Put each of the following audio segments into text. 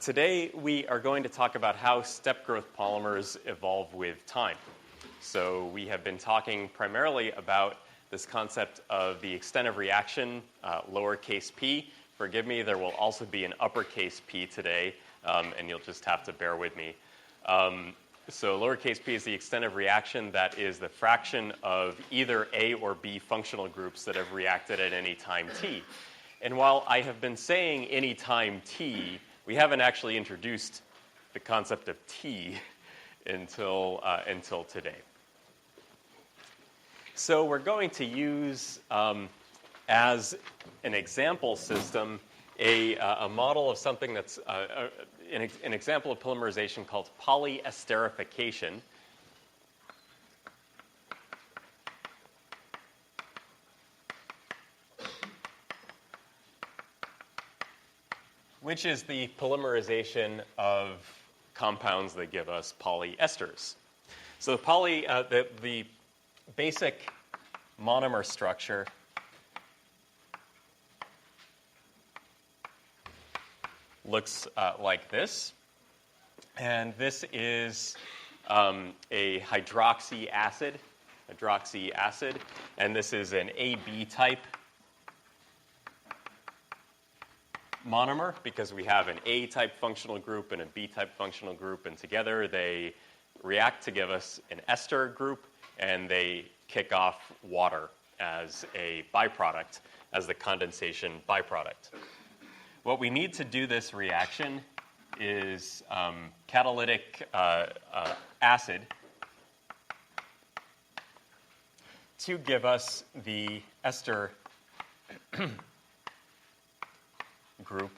Today we are going to talk about how step growth polymers evolve with time. So we have been talking primarily about this concept of the extent of reaction, lowercase p. Forgive me, there will also be an uppercase p today, and you'll just have to bear with me. So lowercase p is the extent of reaction. That is the fraction of either A or B functional groups that have reacted at any time t. And while I have been saying any time t, we haven't actually introduced the concept of t until today. So we're going to use, as an example system, a model of something that's an example of polymerization called polyesterification. Which is the polymerization of compounds that give us polyesters. So the basic monomer structure looks like this. And this is a hydroxy acid, and this is an AB type monomer because we have an A-type functional group and a B-type functional group, and together they react to give us an ester group, and they kick off water as a byproduct, as the condensation byproduct. What we need to do this reaction is catalytic acid to give us the ester group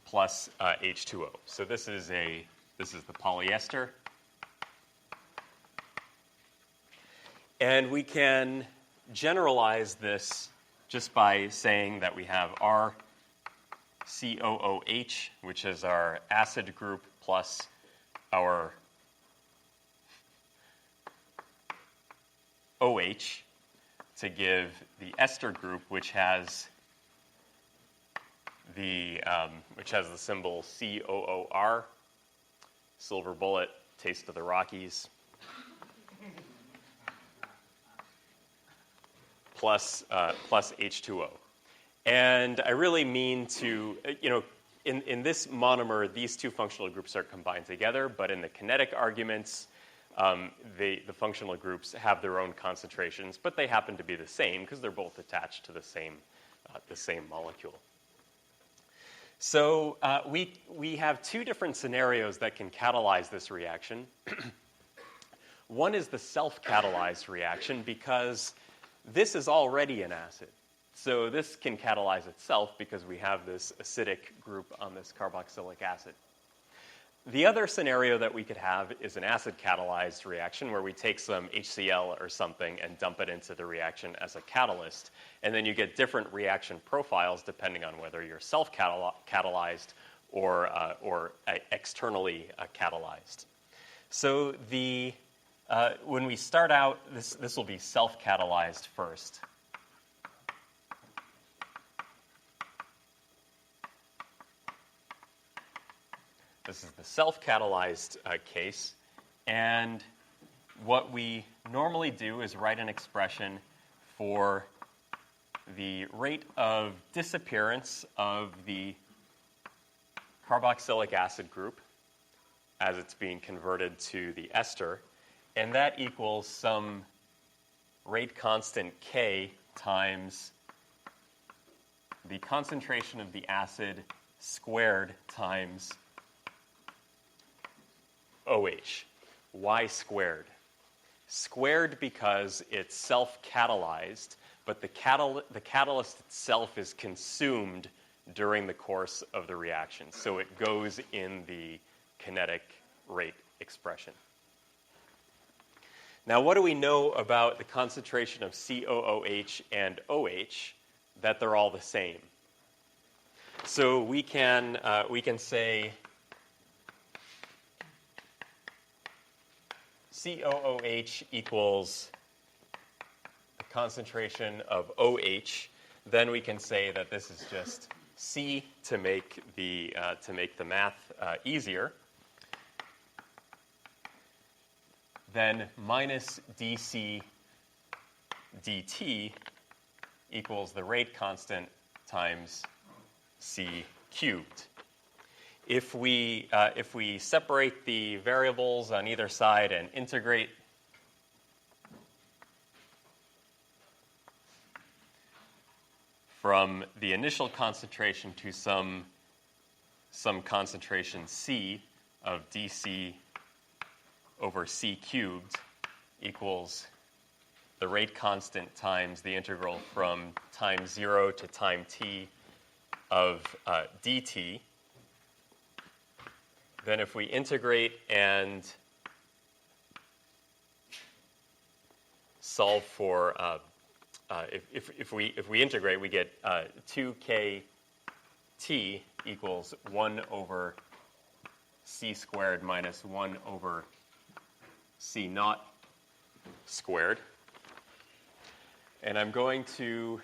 plus H2O. So this is the polyester, and we can generalize this just by saying that we have our COOH, which is our acid group, plus our OH to give the ester group, which has the symbol COOR, silver bullet, taste of the Rockies, plus H2O. And I really mean to, in this monomer, these two functional groups are combined together, but in the kinetic arguments, the functional groups have their own concentrations, but they happen to be the same because they're both attached to the same molecule. So we have two different scenarios that can catalyze this reaction. One is the self-catalyzed reaction because this is already an acid. So this can catalyze itself because we have this acidic group on this carboxylic acid. The other scenario that we could have is an acid-catalyzed reaction where we take some HCl or something and dump it into the reaction as a catalyst. And then you get different reaction profiles depending on whether you're self-catalyzed or externally catalyzed. So when we start out, this will be self-catalyzed first. This is the self-catalyzed case, and what we normally do is write an expression for the rate of disappearance of the carboxylic acid group as it's being converted to the ester, and that equals some rate constant K times the concentration of the acid squared times OH. Why squared? Squared because it's self-catalyzed, but the catalyst itself is consumed during the course of the reaction. So it goes in the kinetic rate expression. Now, what do we know about the concentration of COOH and OH? That they're all the same. So we can say COOH equals the concentration of OH then we can say that this is just C to make the math easier. Then minus dc dt equals the rate constant times c cubed. If we separate the variables on either side and integrate, from the initial concentration to some concentration c of dc over c cubed equals the rate constant times the integral from time 0 to time t of dt. Then if we integrate and solve for, if we integrate, we get 2kt equals 1 over c squared minus 1 over c naught squared. And I'm going to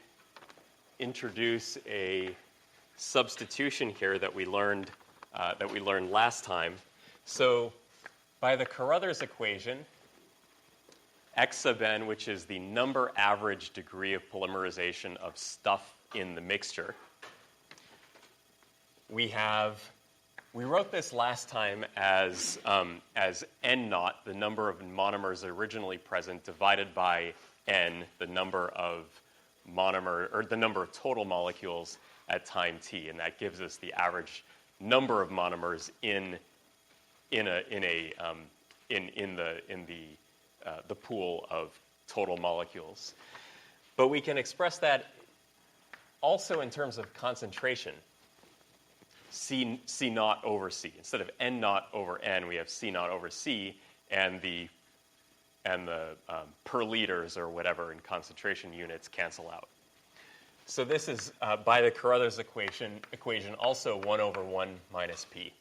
introduce a substitution here that we learned last time. So by the Carruthers equation, x sub n, which is the number average degree of polymerization of stuff in the mixture, we wrote this last time as n naught, the number of monomers originally present, divided by n, the number of the number of total molecules at time t, and that gives us the average number of monomers in the pool of total molecules. But we can express that also in terms of concentration. C naught over C. Instead of n naught over n, we have C naught over C, and the per liters or whatever in concentration units cancel out. So this is, by the Carruthers equation, also 1 over 1 minus p.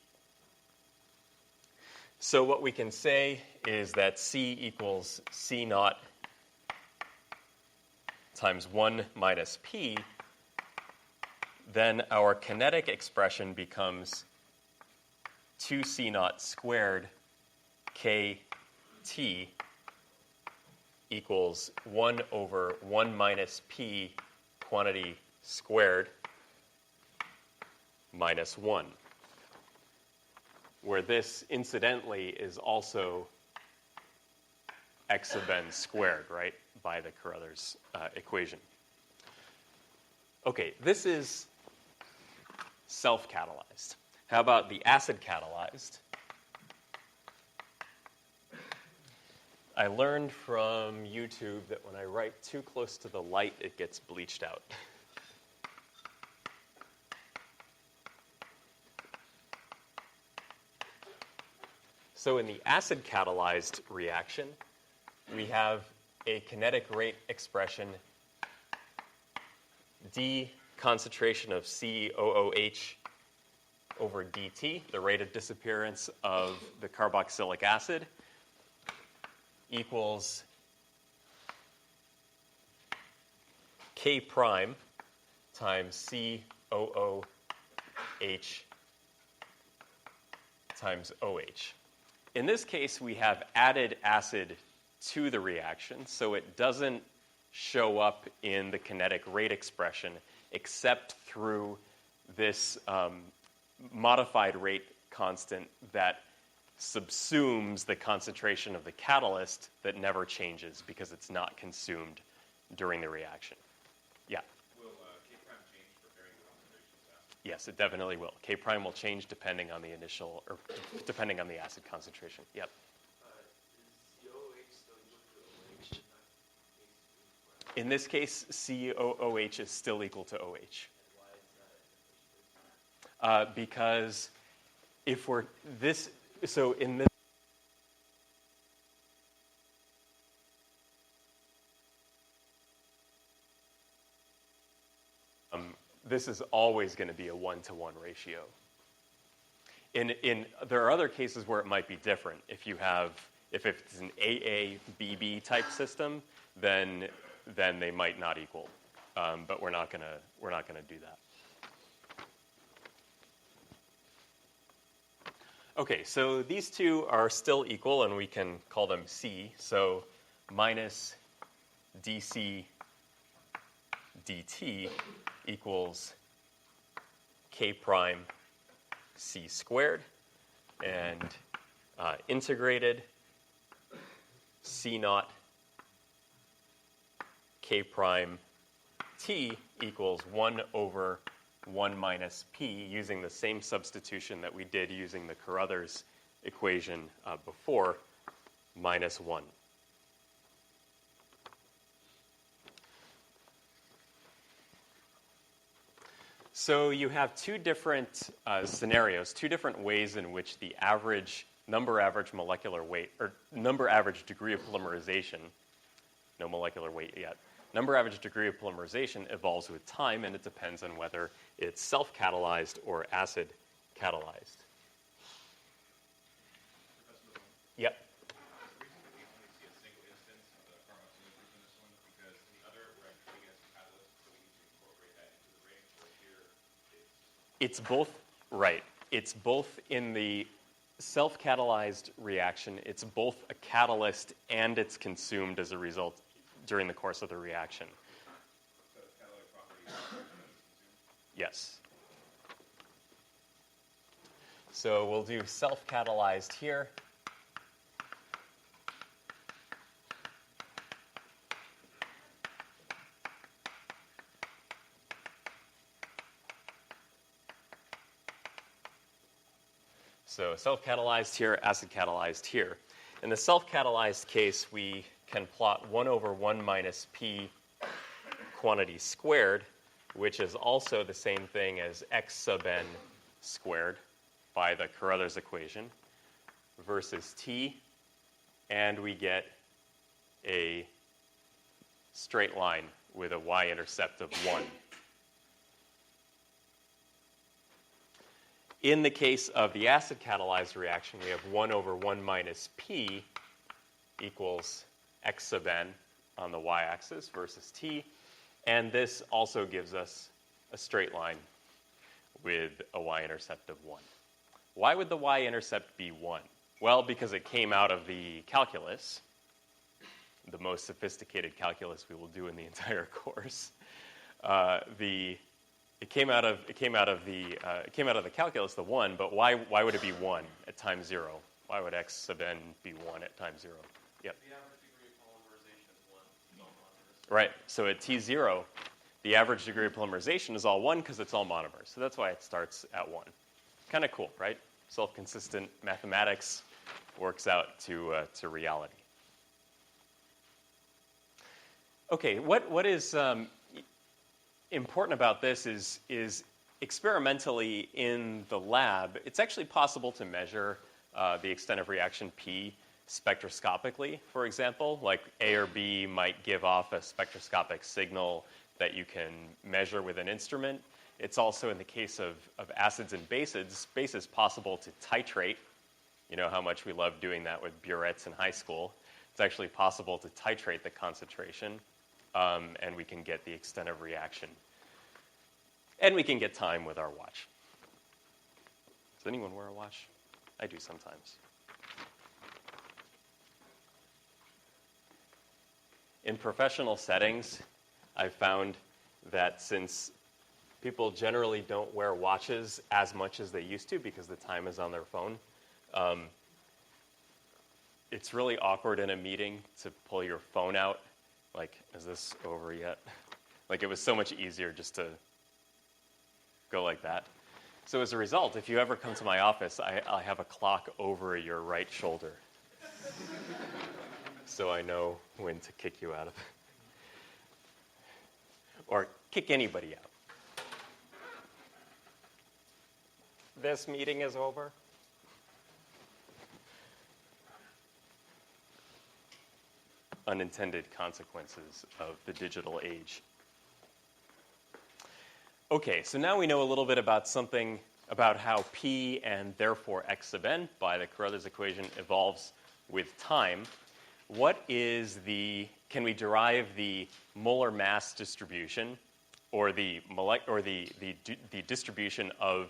So what we can say is that C equals C naught times 1 minus p. Then our kinetic expression becomes 2C naught squared kt equals 1 over 1 minus p quantity squared minus 1, where this, incidentally, is also x sub n squared, right, by the Carruthers equation. Okay, this is self-catalyzed. How about the acid-catalyzed? I learned from YouTube that when I write too close to the light, it gets bleached out. So in the acid-catalyzed reaction, we have a kinetic rate expression d concentration of COOH over dt, the rate of disappearance of the carboxylic acid, equals K prime times COOH times OH. In this case, we have added acid to the reaction, so it doesn't show up in the kinetic rate expression except through this modified rate constant that subsumes the concentration of the catalyst that never changes because it's not consumed during the reaction. Yeah? Will K prime change for varying concentrations? Yes, it definitely will. K prime will change depending on the initial, or depending on the acid concentration. Yep. Is the OH still equal to OH? In this case, COOH is still equal to OH. And why is that in the first place? Because if we're this, so in this, this is always going to be a 1-to-1 ratio. There are other cases where it might be different. If it's an AA-BB type system, then they might not equal. but we're not gonna do that. Okay, so these two are still equal, and we can call them C. So minus dc dt equals k prime c squared, and integrated c naught k prime t equals 1 over 1 minus p, using the same substitution that we did using the Carruthers equation before, minus 1. So you have two different scenarios, two different ways in which the number average molecular weight, or number average degree of polymerization, no molecular weight yet, number average degree of polymerization evolves with time, and it depends on whether it's self-catalyzed or acid-catalyzed. Yep. It's both, right. It's both in the self-catalyzed reaction. It's both a catalyst and it's consumed as a result during the course of the reaction. So its catalytic properties consumed? Yes. So we'll do self-catalyzed here. So self-catalyzed here, acid-catalyzed here. In the self-catalyzed case, we can plot 1 over 1 minus p quantity squared, which is also the same thing as x sub n squared by the Carruthers equation, versus t, and we get a straight line with a y-intercept of 1. In the case of the acid-catalyzed reaction, we have 1 over 1 minus p equals x sub n on the y-axis versus t, and this also gives us a straight line with a y-intercept of 1. Why would the y-intercept be 1? Well, because it came out of the calculus, the most sophisticated calculus we will do in the entire course. It came out of the calculus, the 1, but why would it be 1 at time 0? Why would x sub n be 1 at time 0? Yep. The average degree of polymerization is 1. It's all monomers. Right. So at t0, the average degree of polymerization is all 1 because it's all monomers. So that's why it starts at 1. Kind of cool, right? Self-consistent mathematics works out to reality. Okay, what is important about this is experimentally in the lab, it's actually possible to measure the extent of reaction P spectroscopically, for example. Like A or B might give off a spectroscopic signal that you can measure with an instrument. It's also, in the case of acids and bases possible to titrate. You know how much we love doing that with burettes in high school. It's actually possible to titrate the concentration, and we can get the extent of reaction. And we can get time with our watch. Does anyone wear a watch? I do sometimes. In professional settings, I've found that since people generally don't wear watches as much as they used to because the time is on their phone, it's really awkward in a meeting to pull your phone out. Like, is this over yet? Like, it was so much easier just to go like that. So as a result, if you ever come to my office, I have a clock over your right shoulder. So I know when to kick you out of it. Or kick anybody out. This meeting is over. Unintended consequences of the digital age. Okay, so now we know a little bit about how P and therefore x sub n by the Carruthers equation evolves with time. Can we derive the molar mass distribution or the distribution of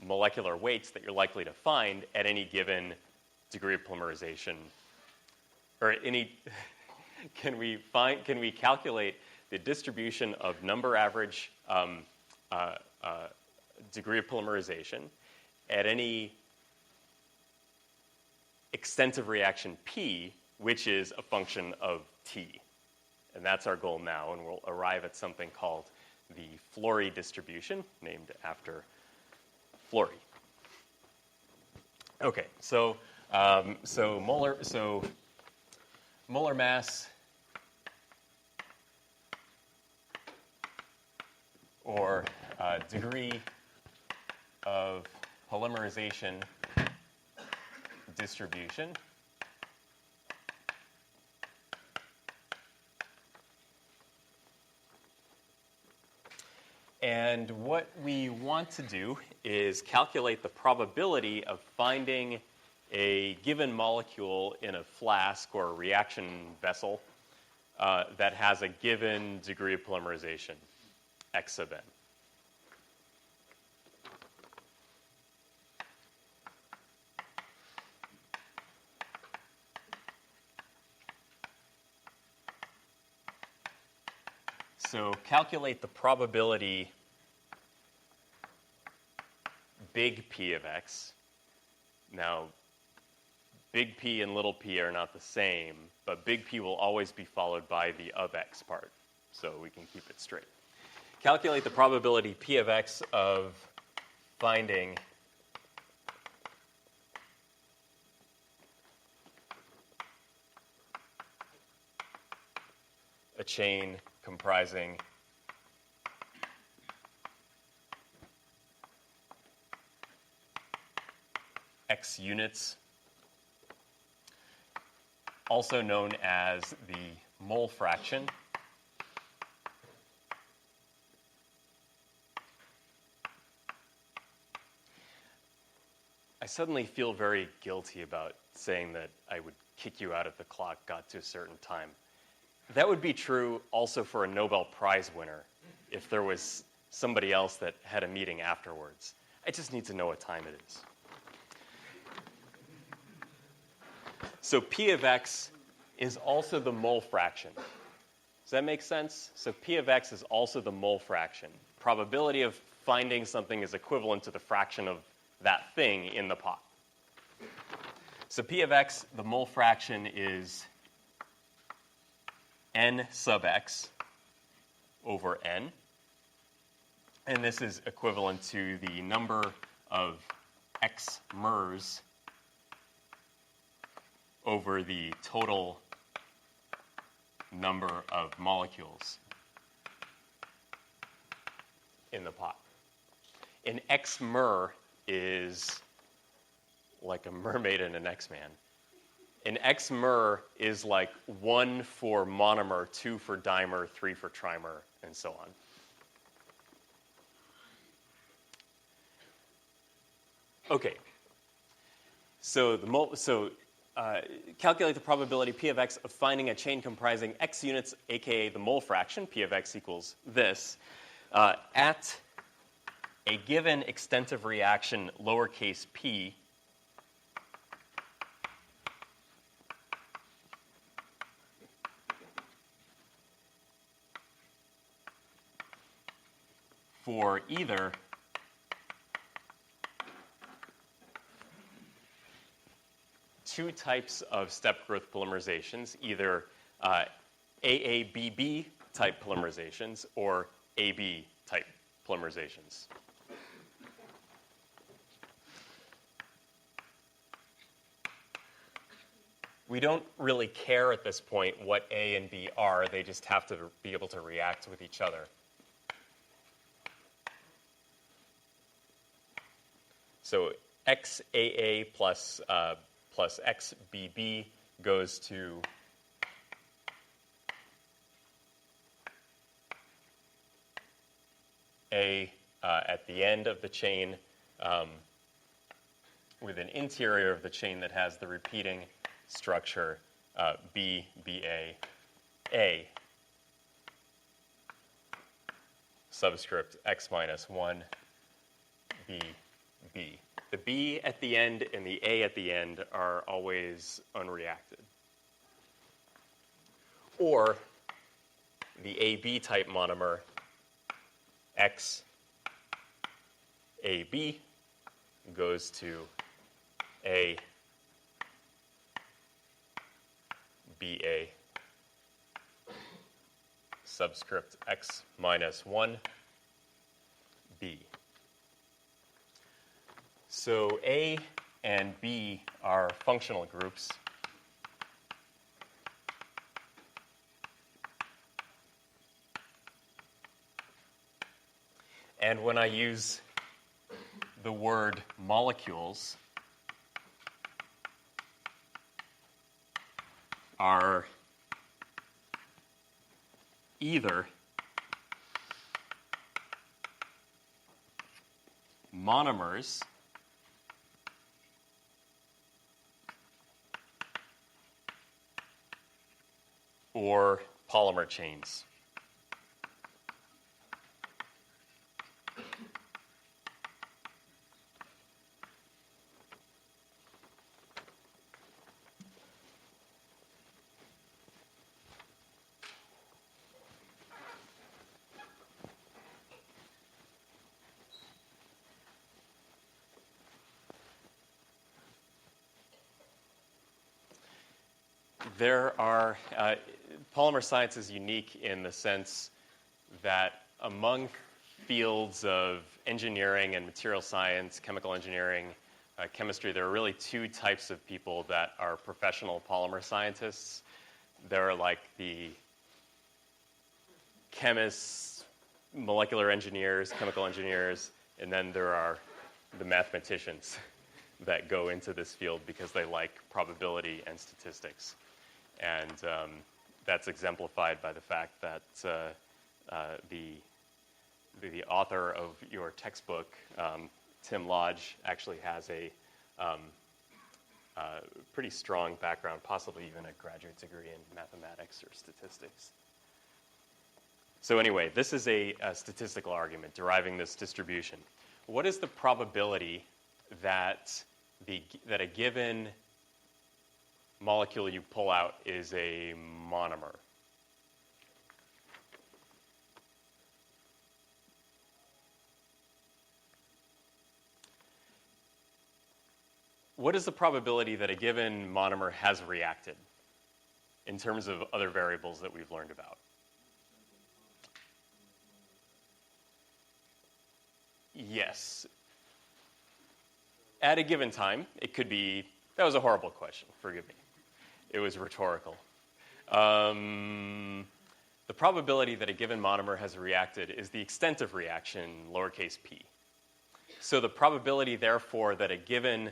molecular weights that you're likely to find at any given degree of polymerization, or any. Can we calculate the distribution of number average degree of polymerization at any extent of reaction P, which is a function of T? And that's our goal now, and we'll arrive at something called the Flory distribution, named after Flory. Okay, so molar mass, or degree of polymerization distribution, and what we want to do is calculate the probability of finding a given molecule in a flask or a reaction vessel that has a given degree of polymerization, x sub n. So calculate the probability big P of x. Now, big P and little p are not the same, but big P will always be followed by the of x part, so we can keep it straight. Calculate the probability P of x of finding a chain comprising x units, also known as the mole fraction. I suddenly feel very guilty about saying that I would kick you out if the clock got to a certain time. That would be true also for a Nobel Prize winner if there was somebody else that had a meeting afterwards. I just need to know what time it is. So P of x is also the mole fraction. Does that make sense? So P of x is also the mole fraction. Probability of finding something is equivalent to the fraction of that thing in the pot. So P of x, the mole fraction, is n sub x over n. And this is equivalent to the number of x mers over the total number of molecules in the pot. An x mer is like a mermaid and an X-Man. An x mer is like 1 for monomer, 2 for dimer, 3 for trimer, and so on. Okay. So calculate the probability P of x of finding a chain comprising x units, aka the mole fraction, P of x equals this, at a given extent of reaction, lowercase p, for either two types of step growth polymerizations, either AABB type polymerizations or AB type polymerizations. We don't really care at this point what A and B are. They just have to be able to react with each other. So XAA plus XBB goes to A at the end of the chain with an interior of the chain that has the repeating structure BBA A subscript x minus 1 b b. The B at the end and the A at the end are always unreacted. Or the AB type monomer X AB goes to A BA subscript X minus 1 B. So A and B are functional groups. And when I use the word molecules, are either monomers or polymer chains. There are, polymer science is unique in the sense that among fields of engineering and material science, chemical engineering, chemistry, there are really two types of people that are professional polymer scientists. There are like the chemists, molecular engineers, chemical engineers, and then there are the mathematicians that go into this field because they like probability and statistics. And that's exemplified by the fact that the author of your textbook, Tim Lodge, actually has a pretty strong background, possibly even a graduate degree in mathematics or statistics. So anyway, this is a statistical argument deriving this distribution. What is the probability that a given molecule you pull out is a monomer? What is the probability that a given monomer has reacted in terms of other variables that we've learned about? Yes. At a given time, it could be, that was a horrible question, forgive me. It was rhetorical. The probability that a given monomer has reacted is the extent of reaction, lowercase p. So the probability, therefore, that a given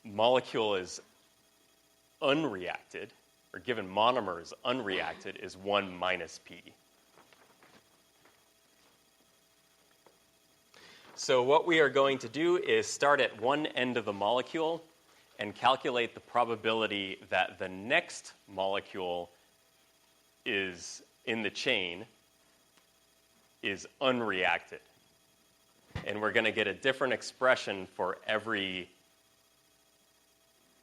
molecule is unreacted, or given monomer is unreacted, is 1 minus p. So what we are going to do is start at one end of the molecule and calculate the probability that the next molecule is in the chain is unreacted. And we're going to get a different expression for every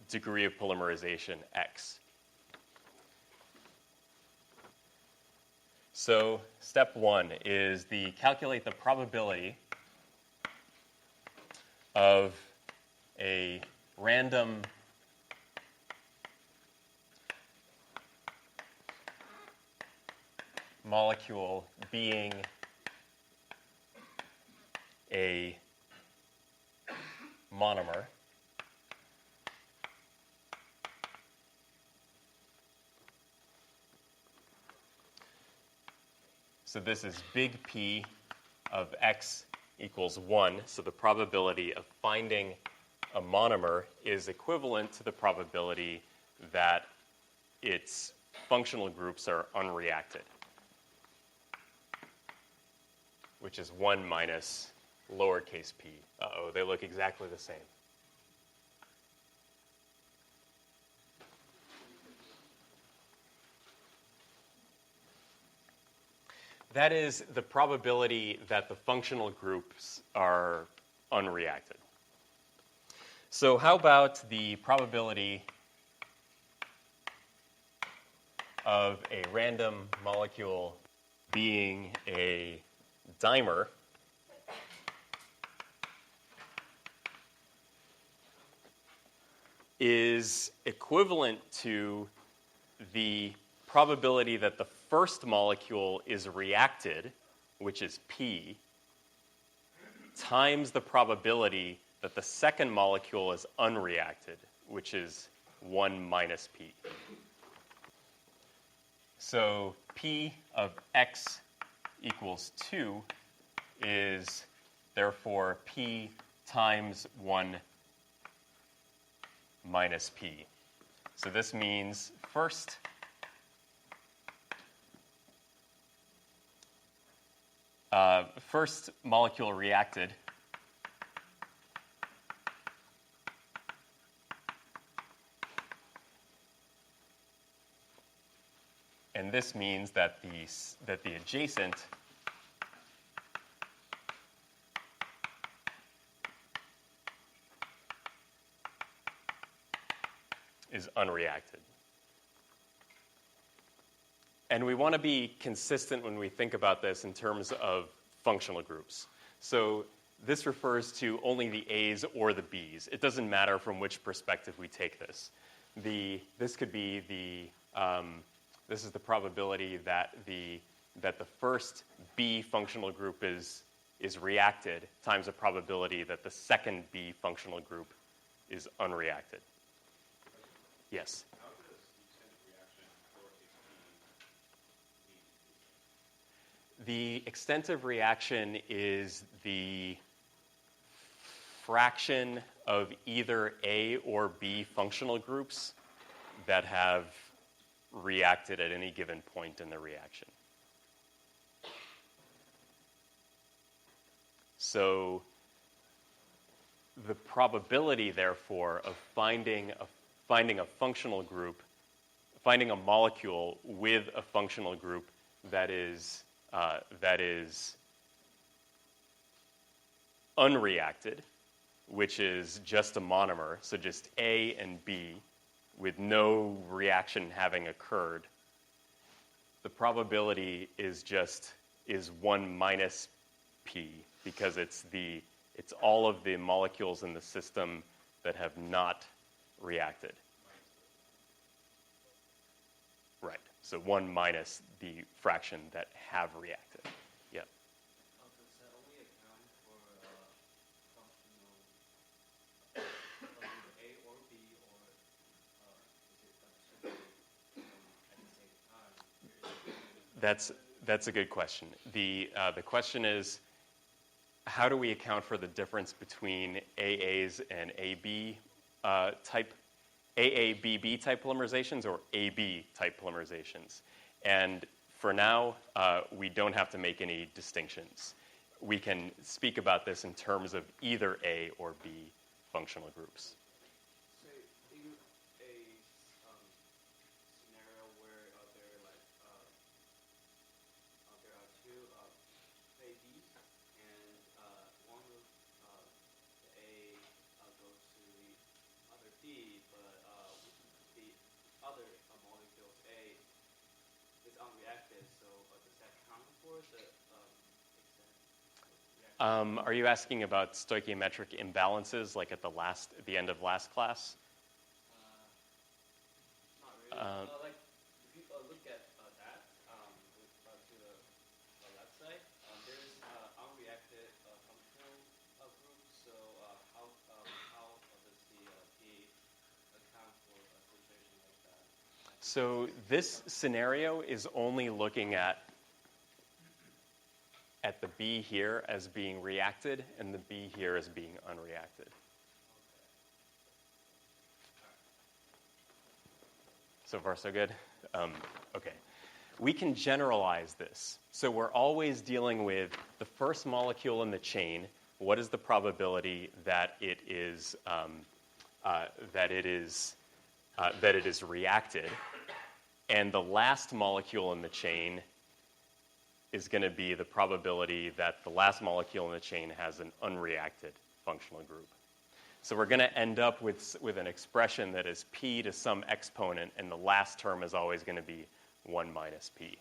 degree of polymerization, x. So step one is calculate the probability of a random molecule being a monomer so this is big P of x equals 1, so the probability of finding a monomer is equivalent to the probability that its functional groups are unreacted, which is 1 minus lowercase p. Uh-oh, they look exactly the same. That is the probability that the functional groups are unreacted. So how about the probability of a random molecule being a dimer is equivalent to the probability that the first molecule is reacted, which is P, times the probability that the second molecule is unreacted, which is 1 minus P. So P of x equals 2 is therefore P times 1 minus P. So this means first molecule reacted and this means that the adjacent is unreacted. And we want to be consistent when we think about this in terms of functional groups. So this refers to only the A's or the B's. It doesn't matter from which perspective we take this. This could be this is the probability that the first B functional group is reacted times the probability that the second B functional group is unreacted. Yes? How does the extended reaction for HP mean? The extensive reaction is the fraction of either A or B functional groups that have reacted at any given point in the reaction. So the probability, therefore, of finding a functional group, finding a molecule with a functional group that is unreacted, which is just a monomer, so just A and B, with no reaction having occurred, the probability is 1 minus P, because it's all of the molecules in the system that have not reacted. Right. So 1 minus the fraction that have reacted. Yeah. Does that only account for functional either A or B, or is it at the same time? That's a good question. The question is, how do we account for the difference between AAs and AB type, AABB type polymerizations or AB type polymerizations? And for now, we don't have to make any distinctions. We can speak about this in terms of either A or B functional groups. So in a scenario where there are two ABs, and one of the A goes to the other B, but the other molecules A is unreacted, so does that count for the extent? Are you asking about stoichiometric imbalances, like at the end of last class? Not really. Like if you look at that to the left side, there's unreacted functional groups. So how does the P account for a situation like that? So this scenario is only looking at the B here as being reacted and the B here as being unreacted. So far, so good? Okay. We can generalize this. So we're always dealing with the first molecule in the chain. What is the probability that it is reacted? And the last molecule in the chain is going to be the probability that the last molecule in the chain has an unreacted functional group. So we're going to end up with an expression that is p to some exponent, and the last term is always going to be 1 minus p.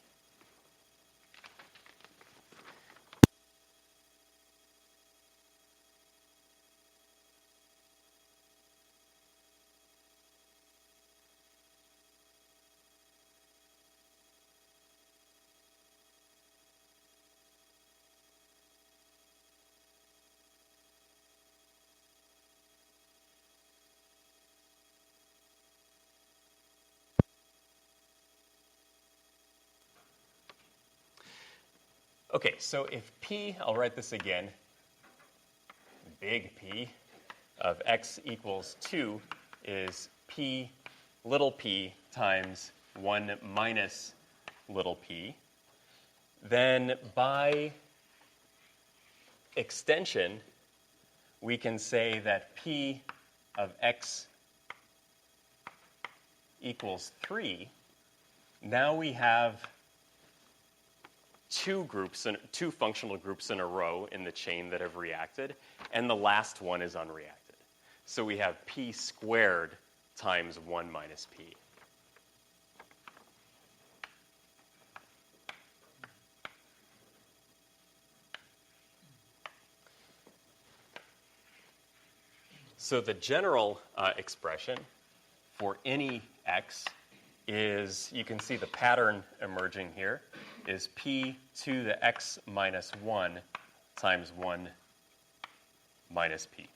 Okay, so if p, I'll write this again, big P of x equals 2 is p little p times 1 minus little p, then by extension, we can say that p of x equals 3. Now we have two functional groups in a row in the chain that have reacted, and the last one is unreacted. So we have p squared times 1 minus p. So the general expression for any x is, you can see the pattern emerging here, is p to the x minus 1 times 1 minus p.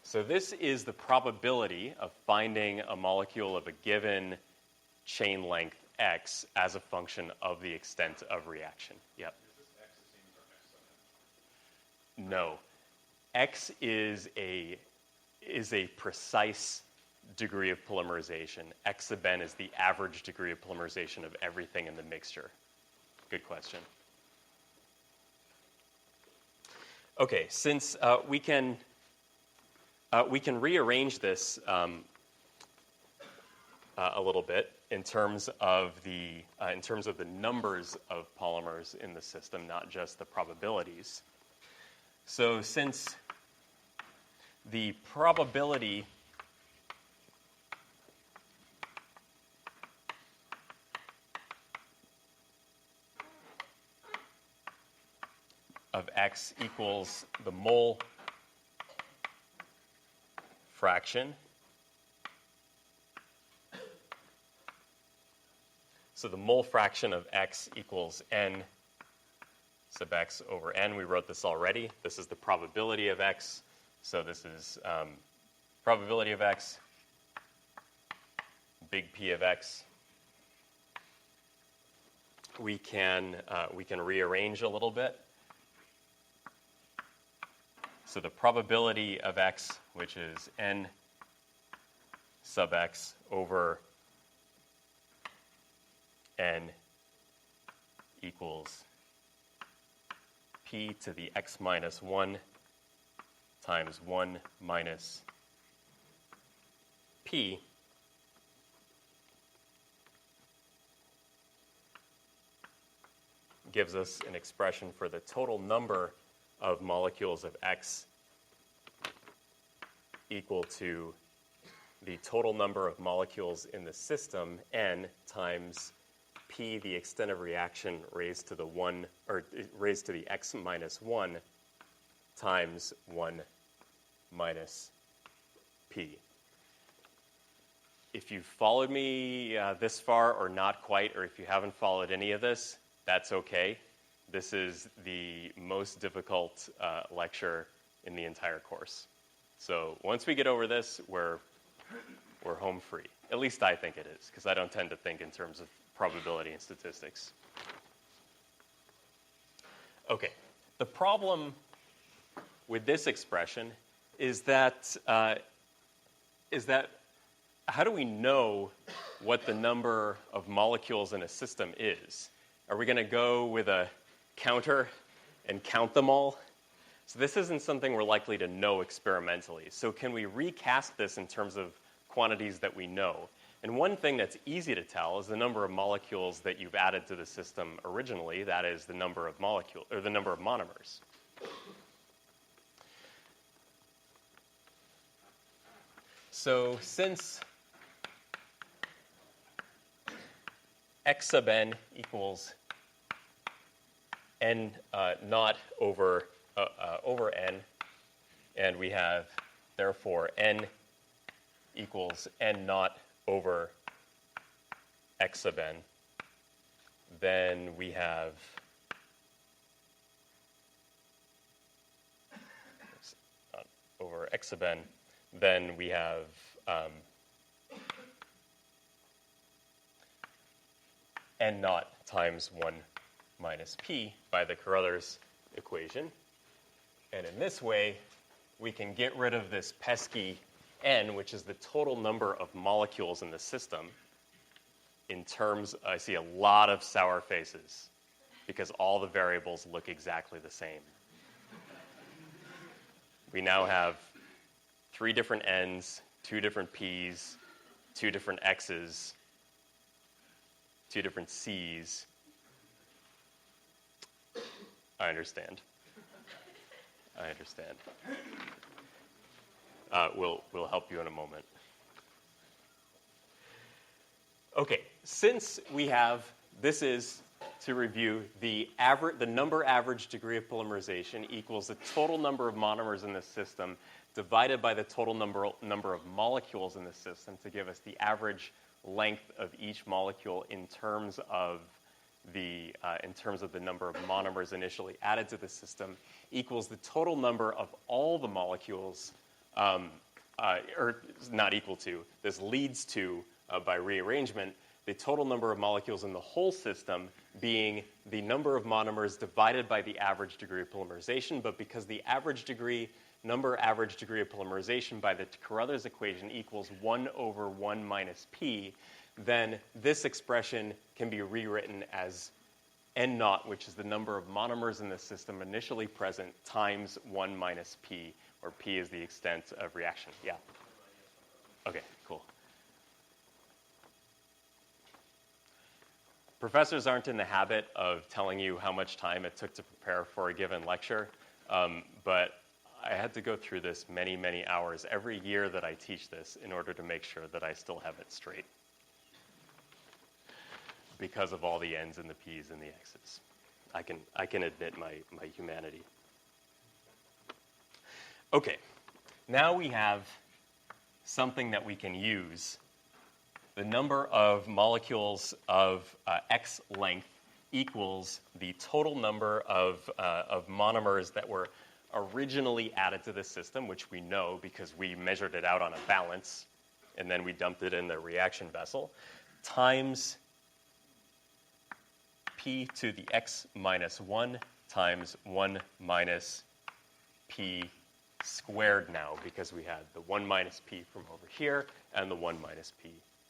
So this is the probability of finding a molecule of a given chain length x as a function of the extent of reaction. Yep. Is this x the same as our x sub n? No. X is a precise degree of polymerization. X sub n is the average degree of polymerization of everything in the mixture. Good question. Okay, since we can rearrange this a little bit in terms of the numbers of polymers in the system, not just the probabilities. So since the probability of x equals the mole fraction. So the mole fraction of x equals n sub x over n. We wrote this already. This is the probability of x. So this is probability of x, big P of x. We can rearrange a little bit. So the probability of x, which is n sub x over n, equals p to the x minus 1 times 1 minus p. Gives us an expression for the total number of molecules of x equal to the total number of molecules in the system, n, times p, the extent of reaction raised to the 1, or raised to the x minus 1, times 1 minus p. If you've followed me this far or not quite, or if you haven't followed any of this, that's okay. This is the most difficult lecture in the entire course. So once we get over this, we're home free. At least I think it is, because I don't tend to think in terms of probability and statistics. Okay, the problem with this expression is that how do we know what the number of molecules in a system is? Are we going to go with a counter and count them all? So this isn't something we're likely to know experimentally. So can we recast this in terms of quantities that we know? And one thing that's easy to tell is the number of molecules that you've added to the system originally. That is the number of molecules, or the number of monomers. So since x sub n equals n naught over n, and we have, therefore, n equals n naught over x sub n, then we have over x sub n, then we have n naught times 1 minus p by the Carruthers equation. And in this way, we can get rid of this pesky n, which is the total number of molecules in the system, in terms, I see a lot of sour faces, because all the variables look exactly the same. We now have 3 different n's, 2 different p's, 2 different x's, 2 different c's. I understand. I understand. We'll help you in a moment. Okay, since we have, this is, to review, the number average degree of polymerization equals the total number of monomers in the system divided by the total number of molecules in the system to give us the average length of each molecule in terms of the number of monomers initially added to the system, equals the total number of all the molecules, or not equal to, this leads to, by rearrangement, the total number of molecules in the whole system being the number of monomers divided by the average degree of polymerization. But because the average degree of polymerization by the Carruthers equation equals 1 over 1 minus p, then this expression can be rewritten as n naught, which is the number of monomers in the system initially present, times 1 minus p, where p is the extent of reaction. Yeah? Okay, cool. Professors aren't in the habit of telling you how much time it took to prepare for a given lecture, but I had to go through this many, many hours every year that I teach this in order to make sure that I still have it straight, because of all the n's and the p's and the x's. I can admit my humanity. Okay, now we have something that we can use. The number of molecules of x length equals the total number of monomers that were originally added to the system, which we know because we measured it out on a balance, and then we dumped it in the reaction vessel, times p to the x minus 1 times 1 minus p squared now, because we had the 1 minus p from over here and the 1 minus p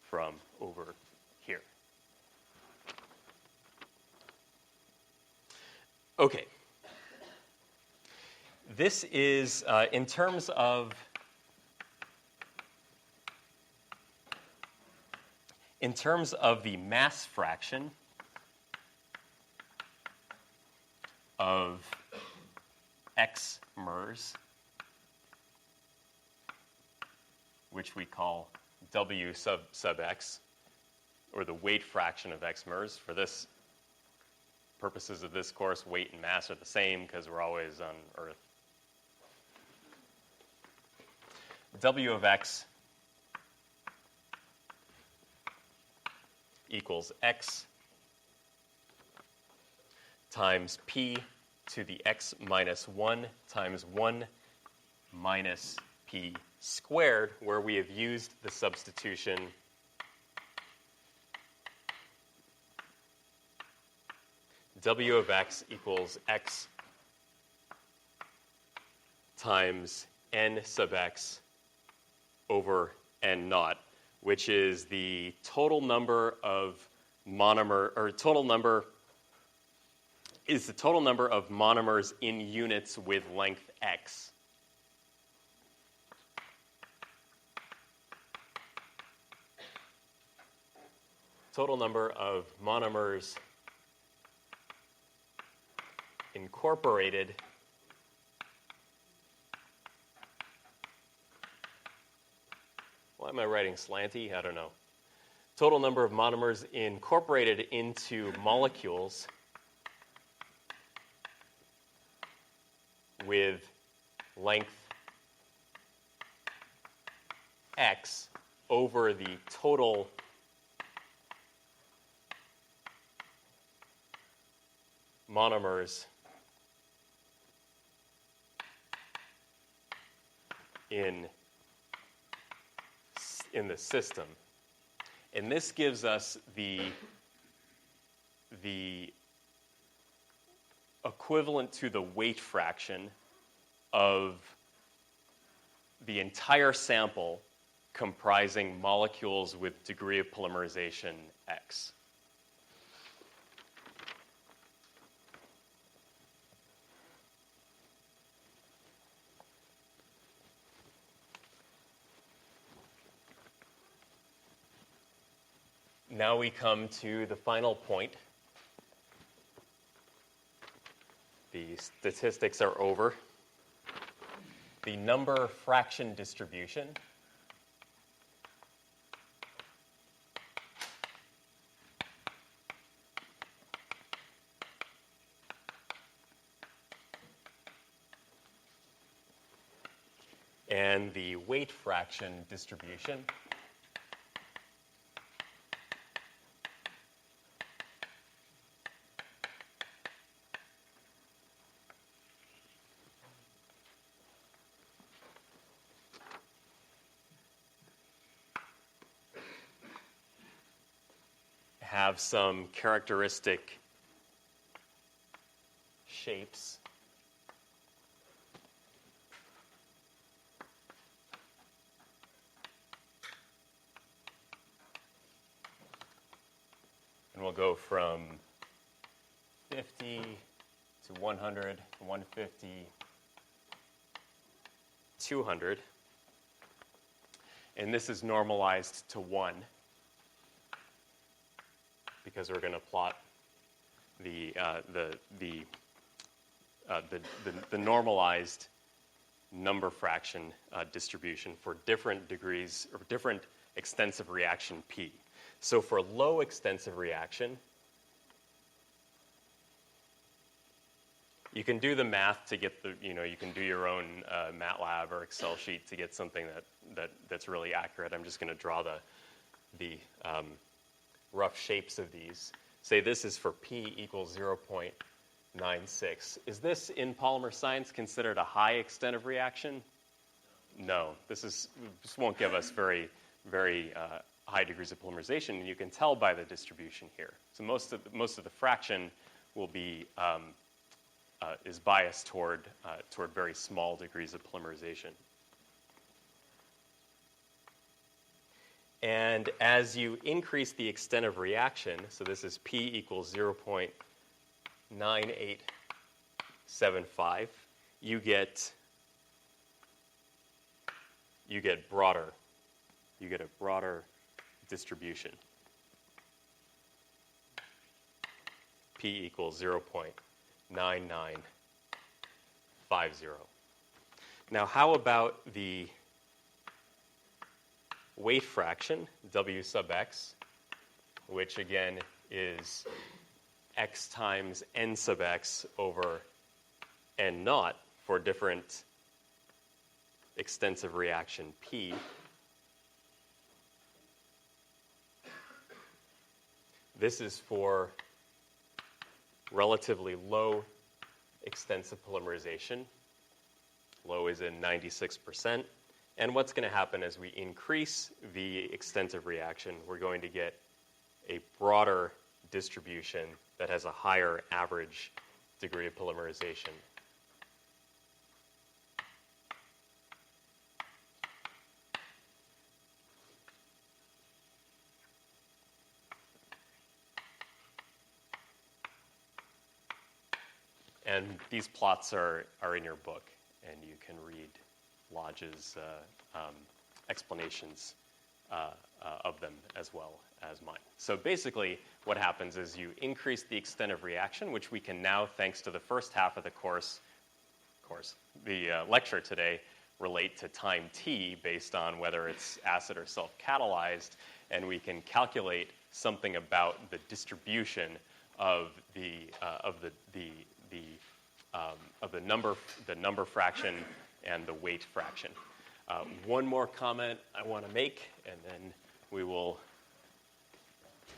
from over here. Okay. This is, in terms of the mass fraction of x mers, which we call W sub x, or the weight fraction of x mers. For this purposes of this course, weight and mass are the same because we're always on Earth. W of x equals x times p to the x minus 1 times 1 minus p squared, where we have used the substitution W of x equals x times n sub x over n naught, which is the total number of monomers in units with length x. total number of monomers incorporated why am I writing slanty? I don't know. Total number of monomers incorporated into molecules with length x over the total monomers in the system. And this gives us the equivalent to the weight fraction of the entire sample comprising molecules with degree of polymerization x. Now we come to the final point. The statistics are over. The number fraction distribution and the weight fraction distribution have some characteristic shapes. And we'll go from 50 to 100, 150, 200. And this is normalized to 1. Because we're going to plot the normalized number fraction distribution for different degrees or different extensive reaction P. So for low extensive reaction, you can do the math to get the, you can do your own MATLAB or Excel sheet to get something that's really accurate. I'm just going to draw the rough shapes of these. Say this is for P equals 0.96. Is this in polymer science considered a high extent of reaction? No. This won't give us very, very high degrees of polymerization, and you can tell by the distribution here. So most of the fraction will be is biased toward very small degrees of polymerization. And as you increase the extent of reaction, so this is P equals 0.9875, you get broader. You get a broader distribution. P equals 0.9950. Now, how about the weight fraction, W sub x, which again is x times n sub x over n naught for different extensive reaction P. This is for relatively low extensive polymerization. Low is in 96%. And what's going to happen as we increase the extensive reaction, we're going to get a broader distribution that has a higher average degree of polymerization. And these plots are in your book, and you can read Lodge's explanations of them as well as mine. So basically, what happens is you increase the extent of reaction, which we can now, thanks to the first half of the lecture today, relate to time t based on whether it's acid or self-catalyzed, and we can calculate something about the distribution of the number fraction and the weight fraction. One more comment I want to make, and then we will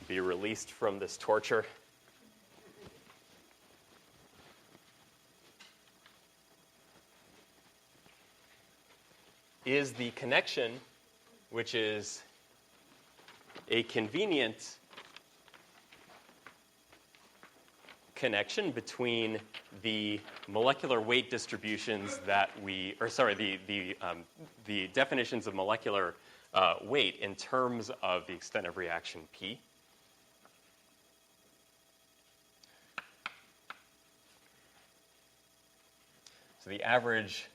be released from this torture. Is the connection, which is a convenient connection between the molecular weight distributions that the definitions of molecular weight in terms of the extent of reaction P. So the average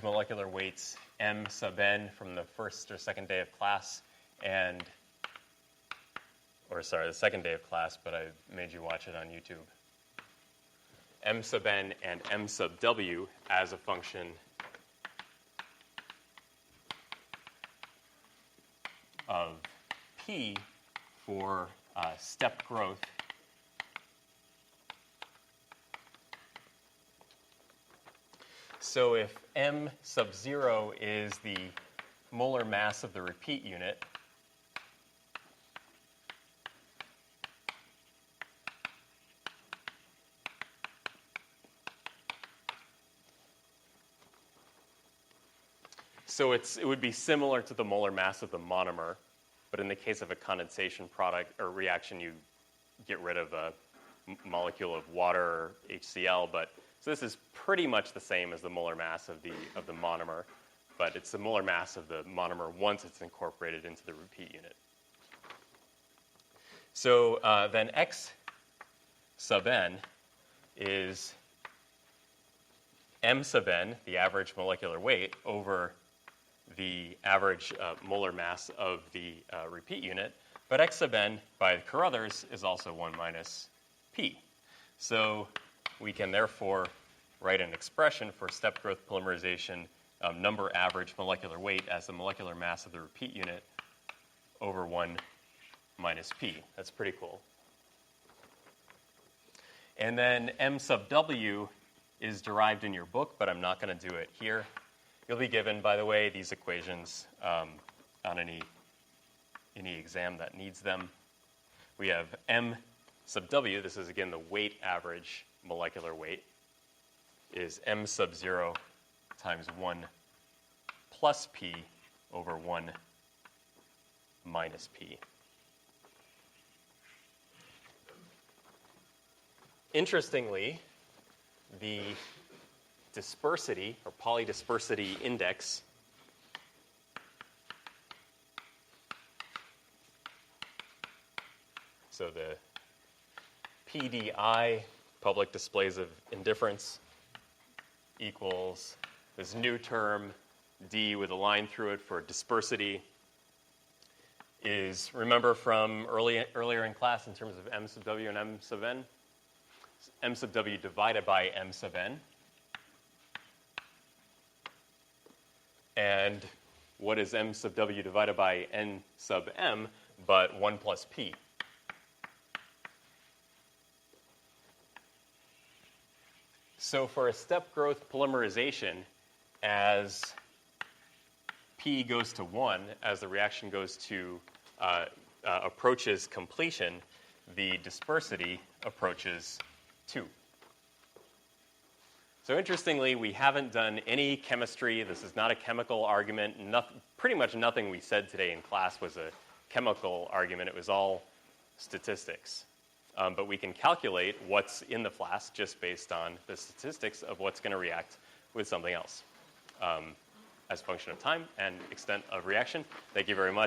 molecular weights M sub n from the first or second day of class the second day of class, but I made you watch it on YouTube. M sub n and M sub w as a function of P for step growth So if M sub 0 is the molar mass of the repeat unit, so it would be similar to the molar mass of the monomer, but in the case of a condensation product or reaction, you get rid of a molecule of water or HCl. So this is pretty much the same as the molar mass of the monomer, but it's the molar mass of the monomer once it's incorporated into the repeat unit. So then X sub n is M sub n, the average molecular weight, over the average molar mass of the repeat unit. But X sub n, by Carruthers, is also 1 minus P. So we can therefore write an expression for step growth polymerization number average molecular weight as the molecular mass of the repeat unit over 1 minus P. That's pretty cool. And then M sub W is derived in your book, but I'm not going to do it here. You'll be given, by the way, these equations on any exam that needs them. We have M sub W, this is again the weight average molecular weight, is M sub 0 times 1 plus P over 1 minus P. Interestingly, the dispersity or polydispersity index so the PDI, public displays of indifference, equals this new term D with a line through it for dispersity is, remember from earlier in class in terms of M sub W and M sub N? M sub W divided by M sub N. And what is M sub W divided by N sub M but 1 plus P? So for a step growth polymerization, as P goes to 1, as the reaction goes to approaches completion, the dispersity approaches 2. So interestingly, we haven't done any chemistry. This is not a chemical argument. Pretty much nothing we said today in class was a chemical argument. It was all statistics. But we can calculate what's in the flask just based on the statistics of what's going to react with something else as a function of time and extent of reaction. Thank you very much.